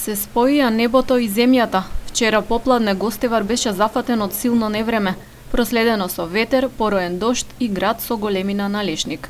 Се споија небото и земјата. Вчера попладне Гостивар беше зафатен од силно невреме, проследено со ветер, пороен дожд и град со големина на лешник.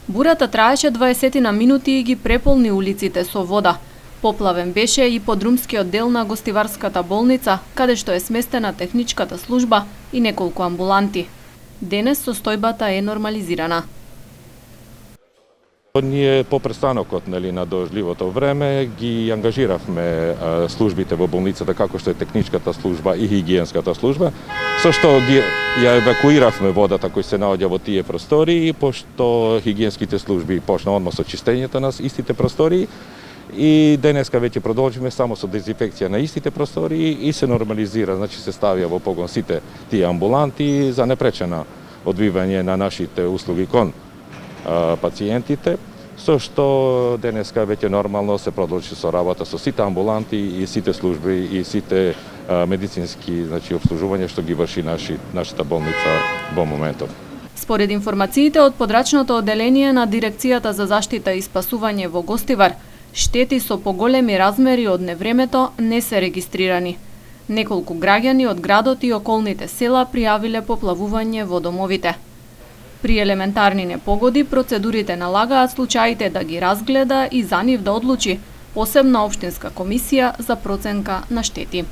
Бурата траеше 20 на минути и ги преполни улиците со вода. Поплавен беше и подрумскиот дел на Гостиварската болница, каде што е сместена техничката служба и неколку амбуланти. Денес состојбата е нормализирана. Ние по престанокот на дождливото време ги ангажиравме службите во болницата, како што е техничката служба и хигиенската служба, со што ги ја евакуиравме водата кој се наоѓа во тие простории, пошто хигиенските служби почна одма со чистењето на истите простории. И денеска веќе продолжиме само со дезинфекција на истите простории и се нормализира, значи се ставија во погон сите тие амбуланти за непречено одвивање на нашите услуги кон пациентите, со што денеска веќе нормално се продолжи со работа со сите амбуланти и сите служби и сите медицински, значи обслужување што ги врши нашата болница во моментот. Според информациите од подрачното одделение на Дирекцијата за заштита и спасување во Гостивар, штети со поголеми размери од невремето не се регистрирани. Неколку граѓани од градот и околните села пријавиле поплавување во домовите. При елементарни непогоди процедурите налагаат случаите да ги разгледа и за нив да одлучи посебна општинска комисија за проценка на штети.